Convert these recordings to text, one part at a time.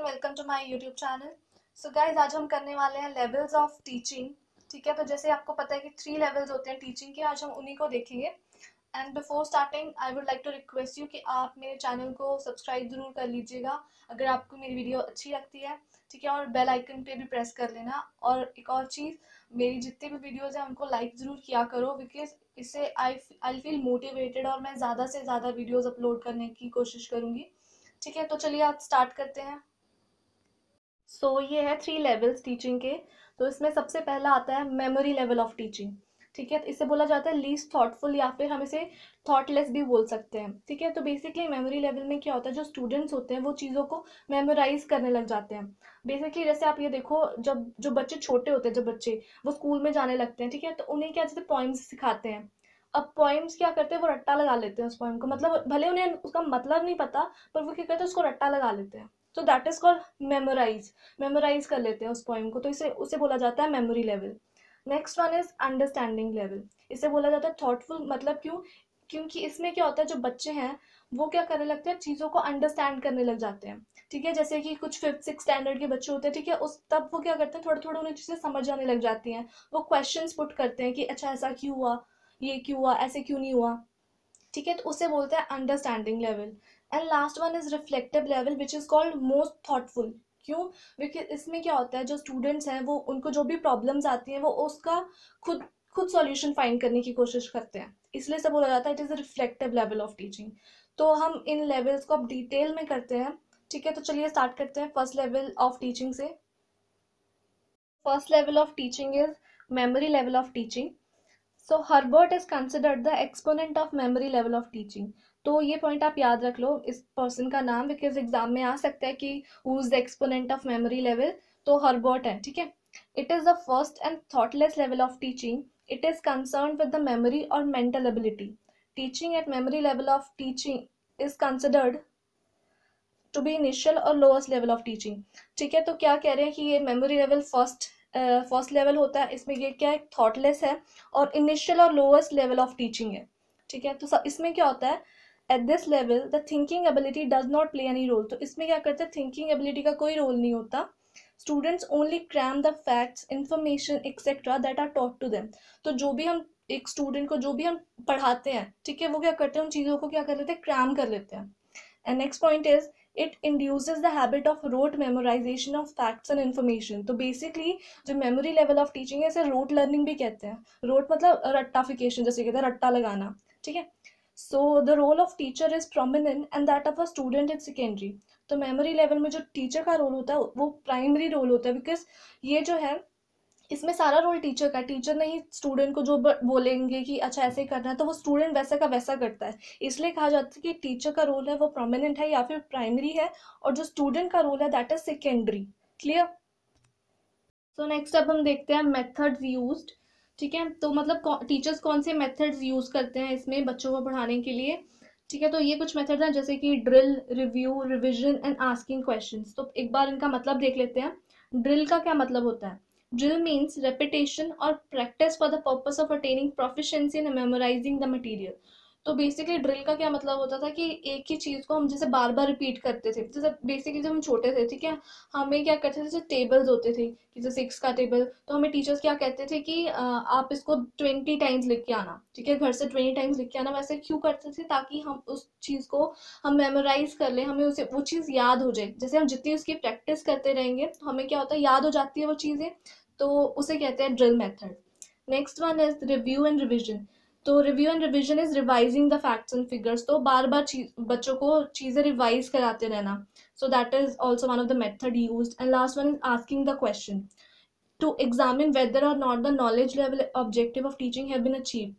Welcome to my YouTube channel. So guys, आज हम करने वाले हैं लेवल्स ऑफ टीचिंग। ठीक है, तो जैसे आपको पता है कि 3 लेवल्स होते हैं टीचिंग के, आज हम उन्हीं को देखेंगे। And before starting I would like to request you कि आप मेरे चैनल को सब्सक्राइब जरूर कर लीजिएगा अगर आपको मेरी वीडियो अच्छी लगती है। ठीक है, और बेल आइकन पे भी प्रेस कर लेना। और एक और चीज़, मेरी जितनी भी वीडियोज़ हैं उनको लाइक ज़रूर किया करो, बिकॉज इससे आई फील मोटिवेटेड और मैं ज़्यादा से ज़्यादा वीडियोज़ अपलोड करने की कोशिश करूँगी। ठीक है, तो चलिए आप स्टार्ट करते हैं। ये है 3 लेवल्स टीचिंग के। तो इसमें सबसे पहला आता है मेमोरी लेवल ऑफ टीचिंग। ठीक है, तो इसे बोला जाता है लीस्ट थॉटफुल, या फिर हम इसे थॉटलेस भी बोल सकते हैं। ठीक है, तो बेसिकली मेमोरी लेवल में क्या होता है, जो स्टूडेंट्स होते हैं वो चीज़ों को मेमोराइज करने लग जाते हैं। बेसिकली जैसे आप ये देखो, जब जो बच्चे छोटे होते हैं, जब बच्चे वो स्कूल में जाने लगते हैं, ठीक है, तो उन्हें क्या, जैसे पॉइम्स सिखाते हैं। अब पॉइम्स क्या करते हैं, वो रट्टा लगा लेते हैं उस पॉइम को, मतलब भले उन्हें उसका मतलब नहीं पता, पर वो क्या करते हैं, उसको रट्टा लगा लेते हैं। तो दैट इज कॉल्ड मेमोराइज कर लेते हैं उस पोइम को, तो इसे उसे बोला जाता है memory level. Next one is understanding level. इसे बोला जाता है थॉटफुल, मतलब क्यों, क्योंकि इसमें क्या होता है, जो बच्चे हैं वो क्या करने लगते हैं, चीज़ों को अंडरस्टैंड करने लग जाते हैं। ठीक है, जैसे कि कुछ 5th 6th स्टैंडर्ड के बच्चे होते हैं, ठीक है, उस तब वो क्या करते हैं, थोड़ा थोड़ा उन्हें चीज़ें समझ आने लग जाती हैं। वो क्वेश्चंस पुट करते हैं कि अच्छा ऐसा क्यों हुआ, ये क्यों हुआ, ऐसे क्यों नहीं हुआ। ठीक है, तो उसे बोलते हैं understanding level. And last one is reflective level, which is called most thoughtful. क्यों? बिकॉज इसमें क्या होता है, जो स्टूडेंट्स हैं वो, उनको जो भी प्रॉब्लम्स आती हैं वो उसका खुद खुद सॉल्यूशन फाइंड करने की कोशिश करते हैं, इसलिए सब बोला जाता है it is a reflective level of teaching. तो हम इन लेवल्स को अब डिटेल में करते हैं। ठीक है, तो चलिए स्टार्ट करते हैं फर्स्ट लेवल ऑफ टीचिंग से। First level of teaching is memory level of teaching. So Herbert is considered the exponent of memory level of teaching. तो ये पॉइंट आप याद रख लो, इस पर्सन का नाम, बिकॉज एग्जाम में आ सकता है कि who is the exponent of memory level. तो हर्बर्ट है। ठीक है, it is the first and thoughtless level of teaching. It is concern with the memory और mental ability. Teaching at memory level of teaching is considered to be initial और lowest level of teaching. ठीक है, तो क्या कह रहे हैं कि ये मेमोरी लेवल फर्स्ट लेवल होता है, इसमें ये क्या है, थॉटलेस है, और इनिशियल और लोएस्ट लेवल ऑफ टीचिंग है। ठीक है, तो इसमें क्या होता है, at this level the thinking ability does not play any role. तो इसमें क्या करते हैं, थिंकिंग एबिलिटी का कोई रोल नहीं होता। Students only cram the facts, information etcetera that are taught to them. तो जो भी हम एक स्टूडेंट को जो भी हम पढ़ाते हैं, ठीक है, वो क्या करते हैं, उन चीज़ों को क्या कर लेते हैं, क्रैम कर लेते हैं। And next point is it induces the habit of rote memorization of facts and information. तो बेसिकली जो मेमोरी लेवल ऑफ टीचिंग है, इसे रोट लर्निंग भी कहते हैं। रोट मतलब रट्टाफिकेशन, जैसे कहते हैं रट्टा लगाना। ठीक है, so the role of teacher is prominent and that of a student is secondary. तो मेमोरी लेवल में जो टीचर का रोल होता है वो प्राइमरी रोल होता है, बिकॉज ये जो है, इसमें सारा रोल टीचर का। टीचर नहीं स्टूडेंट को जो बोलेंगे कि अच्छा ऐसे ही करना है, तो वो स्टूडेंट वैसा का वैसा करता है। इसलिए कहा जाता है कि टीचर का रोल है वो प्रोमिनेंट है या फिर प्राइमरी है, और जो स्टूडेंट का रोल है that is secondary. Clear? So next अब हम देखते हैं मेथड्स यूज्ड। ठीक है, तो मतलब टीचर्स कौन से मेथड्स यूज करते हैं इसमें बच्चों को पढ़ाने के लिए। ठीक है, तो ये कुछ मेथड्स हैं, जैसे कि drill, review, revision and asking questions. तो एक बार इनका मतलब देख लेते हैं। ड्रिल का क्या मतलब होता है? ड्रिल मीन्स रेपिटेशन और practice for the purpose of attaining proficiency in memorizing the material. तो बेसिकली ड्रिल का क्या मतलब होता था कि एक ही चीज़ को हम जैसे बार बार रिपीट करते थे। जैसे बेसिकली जब हम छोटे थे, ठीक है, हमें क्या करते थे, जैसे टेबल्स होते थे कि जैसे 6 का टेबल, तो हमें टीचर्स क्या कहते थे कि आप इसको 20 टाइम्स लिख के आना। ठीक है, घर से 20 टाइम्स लिख के आना। वैसे क्यों करते थे? ताकि हम उस चीज़ को हम मेमोराइज कर लें, हमें उसे वो चीज़ याद हो जाए। जैसे हम जितनी उसकी प्रैक्टिस करते रहेंगे तो हमें क्या होता है, याद हो जाती है वो चीज़ें। तो उसे कहते हैं drill method. Next one is review and revision. तो review and revision is revising the facts and figures. तो बार बार बच्चों को चीज़ें रिवाइज कराते रहना। So that is also one of the method used. And last one is asking the question to examine whether or not the knowledge level objective of teaching have been achieved.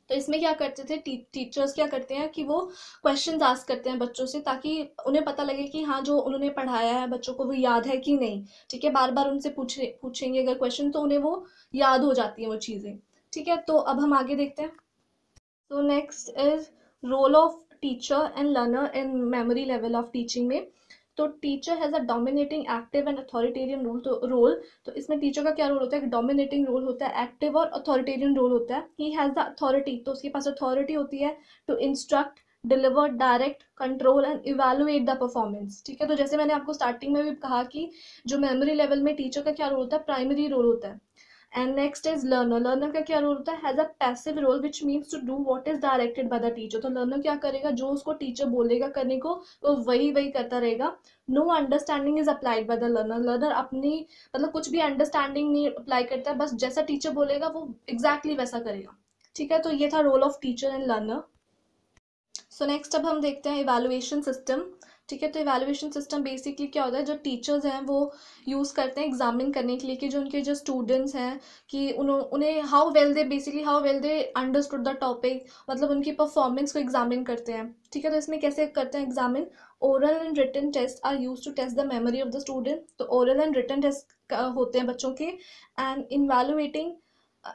तो इसमें क्या करते थे, teachers क्या करते हैं कि वो क्वेश्चंस आस्क करते हैं बच्चों से, ताकि उन्हें पता लगे कि हाँ जो उन्होंने पढ़ाया है बच्चों को वो याद है कि नहीं। ठीक है, बार बार उनसे पूछेंगे अगर क्वेश्चन, तो उन्हें वो याद हो जाती हैं वो चीज़ें। ठीक है, तो अब हम आगे देखते हैं। So next is role of teacher and learner in memory level of teaching में। तो teacher has a dominating, active and authoritarian role. तो इसमें टीचर का क्या रोल होता है, कि डोमिनेटिंग रोल होता है, एक्टिव और अथॉरिटेरियन रोल होता है। ही हैज़ द अथॉरिटी, तो उसके पास अथॉरिटी होती है to instruct, deliver, direct, control and evaluate the performance. ठीक है, तो जैसे मैंने आपको स्टार्टिंग में भी कहा कि जो मेमोरी लेवल में टीचर का क्या रोल होता है, प्राइमरी रोल होता है। And next is learner. Learner का क्या रोल होता है, has a passive role which means to do what is directed by the teacher. तो लर्नर क्या करेगा, जो उसको टीचर बोलेगा करने को वो वही वही करता रहेगा। No understanding is applied by the learner. Learner अपनी मतलब कुछ भी अंडरस्टैंडिंग नहीं अप्लाई करता है, बस जैसा टीचर बोलेगा वो एग्जैक्टली वैसा करेगा। ठीक है, तो ये था role of teacher and learner. So next अब हम देखते हैं इवैल्यूएशन सिस्टम। ठीक है, तो इवैल्यूएशन सिस्टम बेसिकली क्या होता है, जो टीचर्स हैं वो यूज़ करते हैं एग्जामिन करने के लिए कि जो उनके जो स्टूडेंट्स हैं कि उन्हें how well they understood the topic, मतलब उनकी परफॉर्मेंस को एग्जामिन करते हैं। ठीक है, तो इसमें कैसे करते हैं examine, oral and written test are use to test the memory of the student. तो ओरल एंड रिटन टेस्ट होते हैं बच्चों के। And evaluating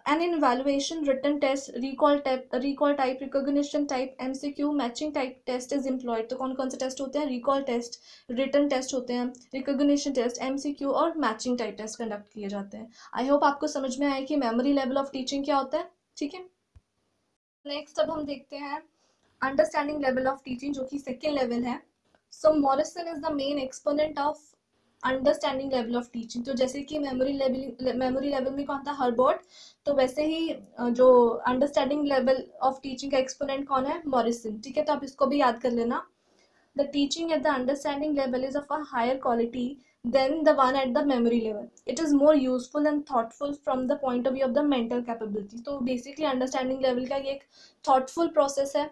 and in evaluation written test, recall type, recognition type, MCQ, matching type test is employed। तो कौन कौन से test होते हैं, रिकॉल टेस्ट, रिटन टेस्ट होते हैं, रिकॉग्निशन टेस्ट, MCQ और मैचिंग टाइप टेस्ट कंडक्ट किए जाते हैं। आई होप आपको समझ में आया कि मेमोरी लेवल ऑफ टीचिंग क्या होता है। ठीक है, नेक्स्ट अब हम देखते हैं अंडरस्टैंडिंग लेवल ऑफ टीचिंग, जो कि सेकेंड लेवल है। So Morrison is the main exponent of understanding level of teaching. तो जैसे कि मेमोरी लेवल में कौन था, हर्बर्ट, तो वैसे ही जो अंडरस्टैंडिंग लेवल ऑफ टीचिंग का एक्सपोनेंट कौन है, मॉरिसन। ठीक है, तो आप इसको भी याद कर लेना। The teaching at the understanding level is of a higher quality than the one at the memory level. It is more useful and thoughtful from the point of view of the mental capability. तो basically understanding level का ये एक thoughtful process है।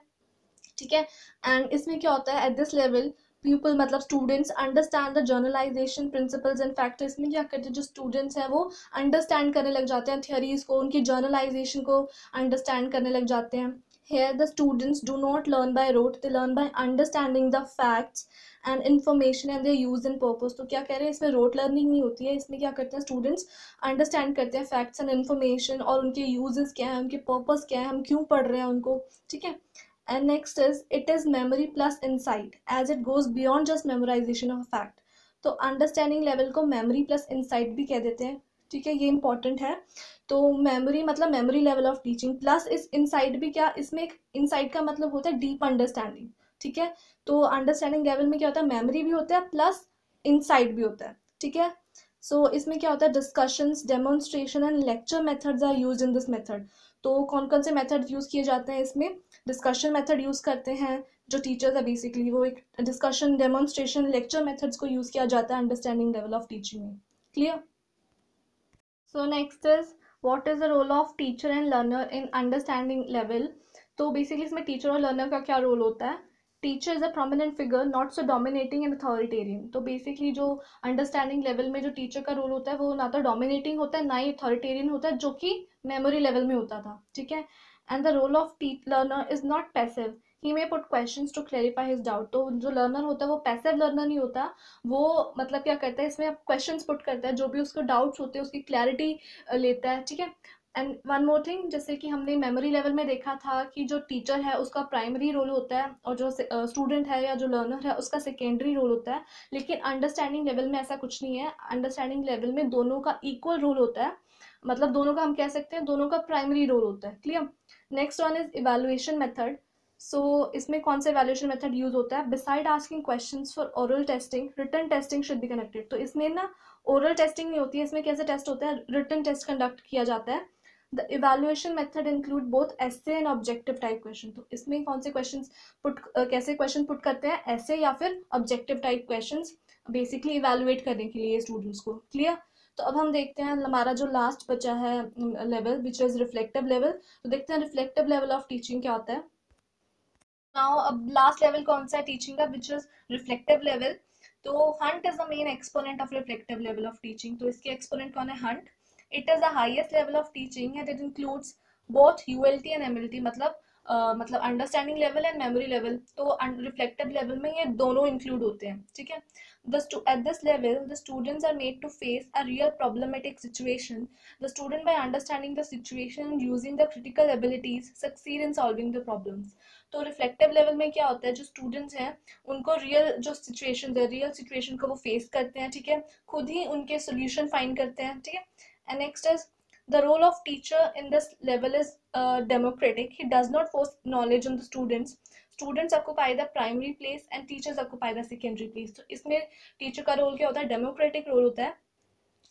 ठीक है, and इसमें क्या होता है, एट दिस लेवल पीपल मतलब students understand the journalisation principles and factors. इसमें क्या करते हैं, जो स्टूडेंट्स हैं वो अंडरस्टैंड करने लग जाते हैं थियोरीज को, उनकी जर्नलाइजेशन को अंडरस्टैंड करने लग जाते हैं। Here the students do not learn by rote, they learn by understanding the facts and information and their use and purpose। तो क्या कह रहे हैं, इसमें रोट लर्निंग नहीं होती है, इसमें क्या करते हैं स्टूडेंट्स अंडरस्टैंड करते हैं फैक्ट्स एंड इन्फॉर्मेशन और उनके यूजेस क्या है, उनके पर्पस क्या है, हम क्यों पढ़ रहे हैं उनको। ठीक है, and next is it is memory plus insight as it goes beyond just memorization of a fact। तो अंडरस्टैंडिंग लेवल को मेमोरी प्लस इंसाइट भी कह देते हैं। ठीक है, ये इंपॉर्टेंट है। तो मेमोरी मतलब memory level of teaching plus इस इंसाइट भी क्या, इसमें एक इंसाइट का मतलब होता है डीप अंडरस्टैंडिंग। ठीक है, तो अंडरस्टैंडिंग लेवल में क्या होता है, मेमोरी भी होता है प्लस इंसाइट भी होता है। ठीक है, सो इसमें क्या होता है, discussions, demonstration and lecture methods are used in this method. तो कौन कौन से मेथड यूज किए जाते हैं इसमें, डिस्कशन मेथड यूज करते हैं जो टीचर्स है बेसिकली वो एक डिस्कशन, डेमोन्स्ट्रेशन, लेक्चर मेथड्स को यूज किया जाता है अंडरस्टैंडिंग लेवल ऑफ टीचिंग में। Clear. So next is what is the role of teacher and learner in understanding level. तो बेसिकली इसमें टीचर और लर्नर का क्या रोल होता है, teacher is a prominent figure not so dominating and authoritarian. तो basically जो अंडरस्टैंडिंग लेवल में जो टीचर का रोल होता है वो ना तो डोमिनेटिंग होता है ना ही अथॉरिटेरियन होता है, जो कि मेमोरी लेवल में होता था। ठीक है, and the role of learner is not passive, he may put questions to clarify his doubt. तो जो लर्नर होता है वो पैसिव लर्नर नहीं होता, वो मतलब क्या करता है, इसमें आप क्वेश्चंस पुट करता है, जो भी उसको डाउट्स होते हैं उसकी क्लैरिटी लेता है। ठीक है, एंड वन मोर थिंग, जैसे कि हमने मेमोरी लेवल में देखा था कि जो टीचर है उसका प्राइमरी रोल होता है और जो स्टूडेंट है या जो लर्नर है उसका सेकेंडरी रोल होता है। लेकिन अंडरस्टैंडिंग लेवल में ऐसा कुछ नहीं है, अंडरस्टैंडिंग लेवल में दोनों का इक्वल रोल होता है, मतलब दोनों का हम कह सकते हैं दोनों का प्राइमरी रोल होता है। Clear. Next one is evaluation method. सो इसमें कौन सा इवेल्युएशन मेथड यूज होता है, beside asking questions for oral testing written testing should be conducted. तो इसमें ना ओरल टेस्टिंग नहीं होती है, इसमें कैसे टेस्ट होता है, रिटन टेस्ट कंडक्ट किया जाता है। The evaluation method include both essay and objective type question. तो इसमें कौन से क्वेश्चन पुट कैसे क्वेश्चन पुट करते हैं, ऐसे या फिर objective type question, basically evaluate करने के लिए स्टूडेंट्स को। क्लियर। तो अब हम देखते हैं हमारा जो लास्ट बचा है level which is reflective level. तो देखते हैं रिफ्लेक्टिव लेवल ऑफ टीचिंग क्या होता है। नाउ अब लास्ट लेवल कौन सा है टीचिंग का, विच इज रिफ्लेक्टिव लेवल। तो Hunt is the main exponent of reflective level of teaching. तो इसके एक्सपोनेंट कौन है, Hunt. It is the highest level of teaching and it includes both ULT and MLT, मतलब understanding level and memory level. तो reflective level में ये दोनों include होते हैं। ठीक है, at this level the students are made to face a real problematic situation. The student, by understanding the situation and using the critical abilities, succeed in solving the problems। तो reflective level में क्या होता है, जो students हैं उनको real जो situation है, रियल सिचुएशन को वो फेस करते हैं। ठीक है, खुद ही उनके सोल्यूशन फाइंड करते हैं। ठीक है, and next is the role of teacher in this level is democratic. He does not force knowledge on the students. Students occupy the primary place and teachers occupy the secondary place. तो इसमें teacher का role क्या होता है, democratic role होता है,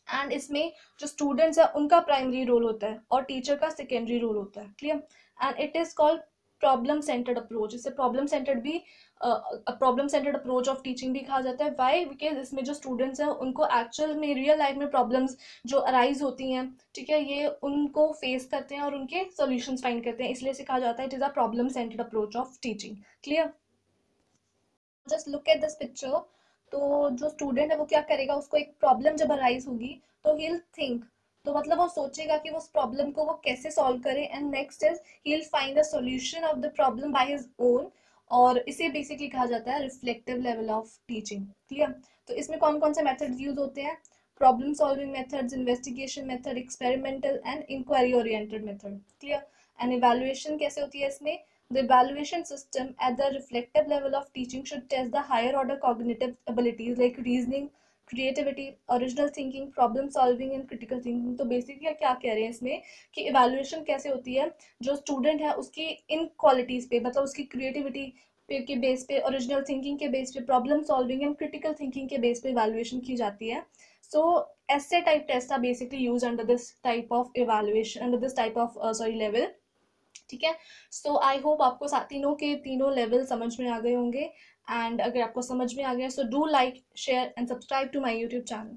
and इसमें जो स्टूडेंट्स है उनका प्राइमरी रोल होता है और टीचर का सेकेंडरी रोल होता है। Clear? And it is called problem centred approach. इसे प्रॉब्लम सेंटर्ड भी problem centred approach of teaching भी कहा जाता है। वाई? बिकॉज इसमें जो स्टूडेंट्स हैं उनको एक्चुअल में रियल लाइफ में प्रॉब्लम्स जो अराइज होती हैं, ठीक है, ये उनको फेस करते हैं और उनके सॉल्यूशंस फाइंड करते हैं, इसलिए इसे कहा जाता है it is a problem centred approach of teaching. Clear? Just look at this picture. तो जो स्टूडेंट है वो क्या करेगा, उसको एक प्रॉब्लम जब अराइज होगी तो ही विल थिंक, तो मतलब वो सोचेगा कि वो उस प्रॉब्लम को वो कैसे सॉल्व करे, and next is he will find the solution of the problem by his own. और इसे बेसिकली कहा जाता है reflective level of teaching. Clear? तो इसमें कौन कौन से मेथड्स यूज होते हैं? Problem solving methods, investigation method, experimental and inquiry oriented method. Clear? And evaluation कैसे होती है इसमें? The evaluation system at the reflective level of teaching should test the higher order cognitive abilities like reasoning, creativity, original thinking, problem solving and critical thinking। तो basically क्या कह रहे हैं इसमें कि इवैल्यूएशन कैसे होती है, जो स्टूडेंट है उसकी इन क्वालिटीज पे, मतलब उसकी क्रिएटिविटी के बेस पे, ओरिजिनल थिंकिंग के बेस पे, problem solving and critical thinking के बेस पे इवैल्यूएशन की जाती है। सो ऐसे type test are basically use under this type of evaluation, under this type of level. ठीक है? सो आई होप आपको तीनों के तीनों लेवल समझ में आ गए होंगे, एंड अगर आपको समझ में आ गया so do like, share and subscribe to my YouTube channel.